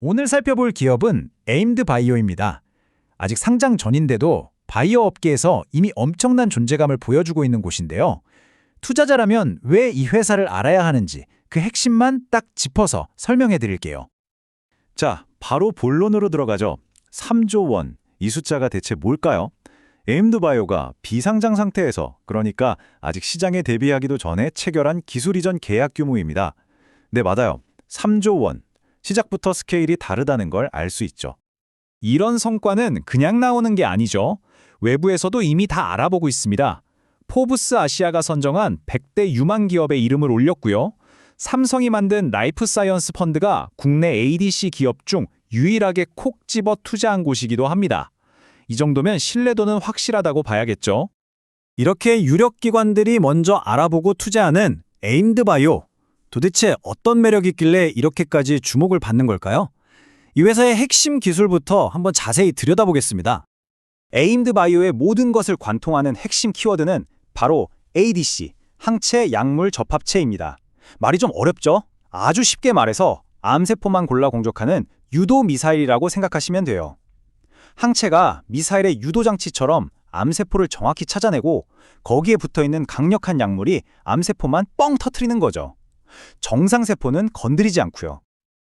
오늘 살펴볼 기업은 에임드 바이오입니다. 아직 상장 전인데도 바이오 업계에서 이미 엄청난 존재감을 보여주고 있는 곳인데요. 투자자라면 왜 이 회사를 알아야 하는지 그 핵심만 딱 짚어서 설명해 드릴게요. 자, 바로 본론으로 들어가죠. 3조 원. 이 숫자가 대체 뭘까요? 에임드 바이오가 비상장 상태에서, 그러니까 아직 시장에 대비하기도 전에 체결한 기술 이전 계약 규모입니다. 네, 맞아요. 3조 원. 시작부터 스케일이 다르다는 걸 알 수 있죠. 이런 성과는 그냥 나오는 게 아니죠. 외부에서도 이미 다 알아보고 있습니다. 포브스 아시아가 선정한 100대 유망 기업의 이름을 올렸고요. 삼성이 만든 라이프 사이언스 펀드가 국내 ADC 기업 중 유일하게 콕 집어 투자한 곳이기도 합니다. 이 정도면 신뢰도는 확실하다고 봐야겠죠. 이렇게 유력 기관들이 먼저 알아보고 투자하는 에임드 바이오. 도대체 어떤 매력이 있길래 이렇게까지 주목을 받는 걸까요? 이 회사의 핵심 기술부터 한번 자세히 들여다보겠습니다. 에임드 바이오의 모든 것을 관통하는 핵심 키워드는 바로 ADC, 항체 약물 접합체입니다. 말이 좀 어렵죠? 아주 쉽게 말해서 암세포만 골라 공격하는 유도 미사일이라고 생각하시면 돼요. 항체가 미사일의 유도 장치처럼 암세포를 정확히 찾아내고 거기에 붙어있는 강력한 약물이 암세포만 뻥 터트리는 거죠. 정상세포는 건드리지 않고요.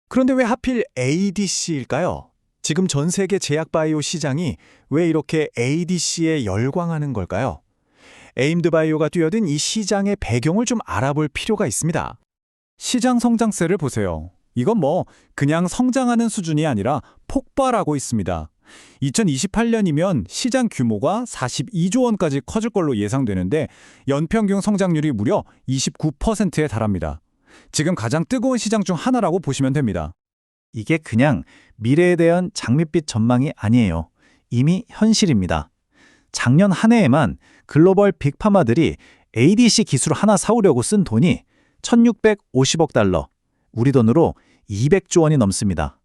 그런데 왜 하필 ADC일까요? 지금 전 세계 제약바이오 시장이 왜 이렇게 ADC에 열광하는 걸까요? 에임드 바이오가 뛰어든 이 시장의 배경을 좀 알아볼 필요가 있습니다. 시장 성장세를 보세요. 이건 그냥 성장하는 수준이 아니라 폭발하고 있습니다. 2028년이면 시장 규모가 42조 원까지 커질 걸로 예상되는데 연평균 성장률이 무려 29%에 달합니다. 지금 가장 뜨거운 시장 중 하나라고 보시면 됩니다. 이게 그냥 미래에 대한 장밋빛 전망이 아니에요. 이미 현실입니다. 작년 한 해에만 글로벌 빅파마들이 ADC 기술 하나 사오려고 쓴 돈이 1,650억 달러, 우리 돈으로 200조 원이 넘습니다.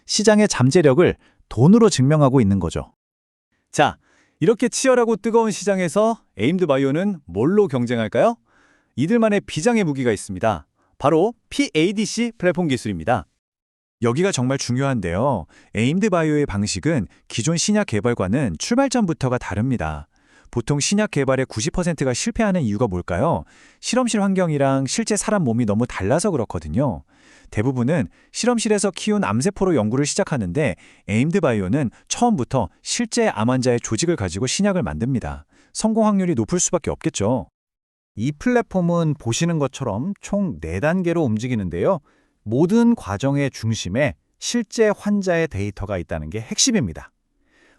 시장의 잠재력을 돈으로 증명하고 있는 거죠. 자, 이렇게 치열하고 뜨거운 시장에서 에임드 바이오는 뭘로 경쟁할까요? 이들만의 비장의 무기가 있습니다. 바로 PADC 플랫폼 기술입니다. 여기가 정말 중요한데요. 에임드 바이오의 방식은 기존 신약 개발과는 출발점부터가 다릅니다. 보통 신약 개발의 90%가 실패하는 이유가 뭘까요? 실험실 환경이랑 실제 사람 몸이 너무 달라서 그렇거든요. 대부분은 실험실에서 키운 암세포로 연구를 시작하는데 에임드 바이오는 처음부터 실제 암 환자의 조직을 가지고 신약을 만듭니다. 성공 확률이 높을 수밖에 없겠죠. 이 플랫폼은 보시는 것처럼 총 4단계로 움직이는데요. 모든 과정의 중심에 실제 환자의 데이터가 있다는 게 핵심입니다.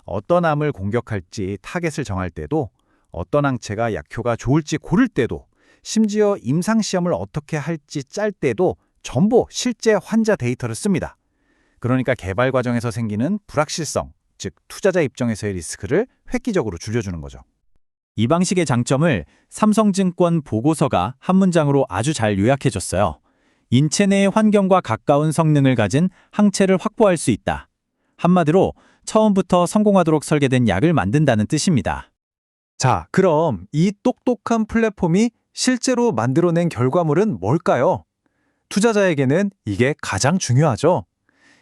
어떤 암을 공격할지 타겟을 정할 때도, 어떤 항체가 약효가 좋을지 고를 때도, 심지어 임상시험을 어떻게 할지 짤 때도 전부 실제 환자 데이터를 씁니다. 그러니까 개발 과정에서 생기는 불확실성, 즉 투자자 입장에서의 리스크를 획기적으로 줄여주는 거죠. 이 방식의 장점을 삼성증권 보고서가 한 문장으로 아주 잘 요약해줬어요. 인체 내의 환경과 가까운 성능을 가진 항체를 확보할 수 있다. 한마디로 처음부터 성공하도록 설계된 약을 만든다는 뜻입니다. 자, 그럼 이 똑똑한 플랫폼이 실제로 만들어낸 결과물은 뭘까요? 투자자에게는 이게 가장 중요하죠.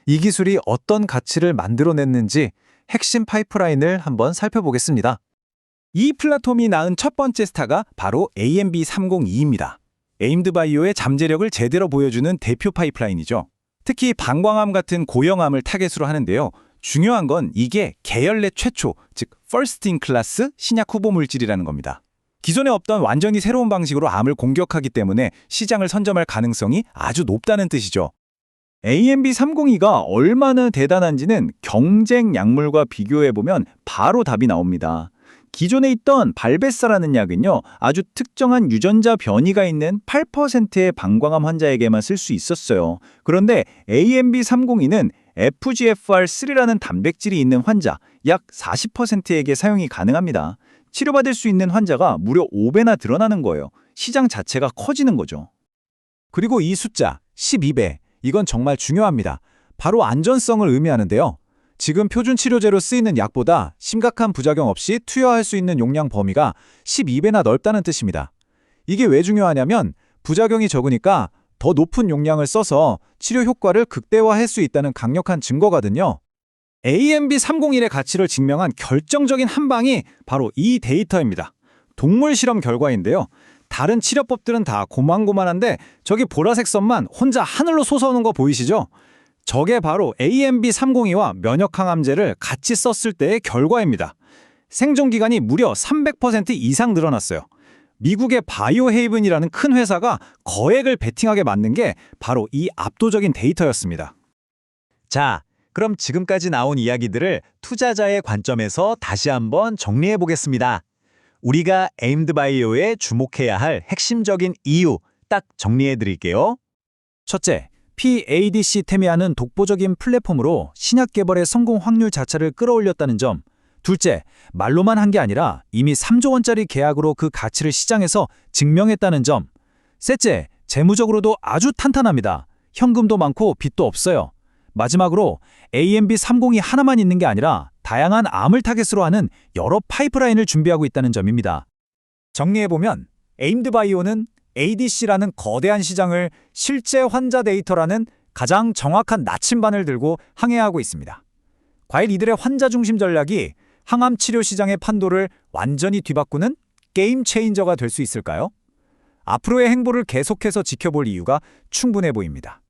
이 기술이 어떤 가치를 만들어냈는지 핵심 파이프라인을 한번 살펴보겠습니다. 이 플랫폼이 낳은 첫 번째 스타가 바로 AMB302입니다. 에임드 바이오의 잠재력을 제대로 보여주는 대표 파이프라인이죠. 특히 방광암 같은 고형암을 타겟으로 하는데요. 중요한 건 이게 계열 내 최초, 즉 first in class 신약 후보 물질이라는 겁니다. 기존에 없던 완전히 새로운 방식으로 암을 공격하기 때문에 시장을 선점할 가능성이 아주 높다는 뜻이죠. AMB302가 얼마나 대단한지는 경쟁 약물과 비교해보면 바로 답이 나옵니다. 기존에 있던 발베사라는 약은요, 아주 특정한 유전자 변이가 있는 8%의 방광암 환자에게만 쓸 수 있었어요. 그런데 AMB302는 FGFR3라는 단백질이 있는 환자 약 40%에게 사용이 가능합니다. 치료받을 수 있는 환자가 무려 5배나 늘어나는 거예요. 시장 자체가 커지는 거죠. 그리고 이 숫자 12배, 이건 정말 중요합니다. 바로 안전성을 의미하는데요. 지금 표준 치료제로 쓰이는 약보다 심각한 부작용 없이 투여할 수 있는 용량 범위가 12배나 넓다는 뜻입니다. 이게 왜 중요하냐면 부작용이 적으니까 더 높은 용량을 써서 치료 효과를 극대화할 수 있다는 강력한 증거거든요. AMB301의 가치를 증명한 결정적인 한 방이 바로 이 데이터입니다. 동물 실험 결과인데요. 다른 치료법들은 다 고만고만한데 저기 보라색 선만 혼자 하늘로 솟아오는 거 보이시죠? 저게 바로 AMB302와 면역항암제를 같이 썼을 때의 결과입니다. 생존 기간이 무려 300% 이상 늘어났어요. 미국의 바이오헤이븐이라는 큰 회사가 거액을 베팅하게 만든 게 바로 이 압도적인 데이터였습니다. 자, 그럼 지금까지 나온 이야기들을 투자자의 관점에서 다시 한번 정리해 보겠습니다. 우리가 에임드바이오에 주목해야 할 핵심적인 이유 딱 정리해 드릴게요. 첫째, PADC 테미아는 독보적인 플랫폼으로 신약 개발의 성공 확률 자체를 끌어올렸다는 점. 둘째, 말로만 한 게 아니라 이미 3조 원짜리 계약으로 그 가치를 시장에서 증명했다는 점. 셋째, 재무적으로도 아주 탄탄합니다. 현금도 많고 빚도 없어요. 마지막으로 AMB302 하나만 있는 게 아니라 다양한 암을 타겟으로 하는 여러 파이프라인을 준비하고 있다는 점입니다. 정리해보면 에임드바이오는 ADC라는 거대한 시장을 실제 환자 데이터라는 가장 정확한 나침반을 들고 항해하고 있습니다. 과연 이들의 환자 중심 전략이 항암 치료 시장의 판도를 완전히 뒤바꾸는 게임 체인저가 될 수 있을까요? 앞으로의 행보를 계속해서 지켜볼 이유가 충분해 보입니다.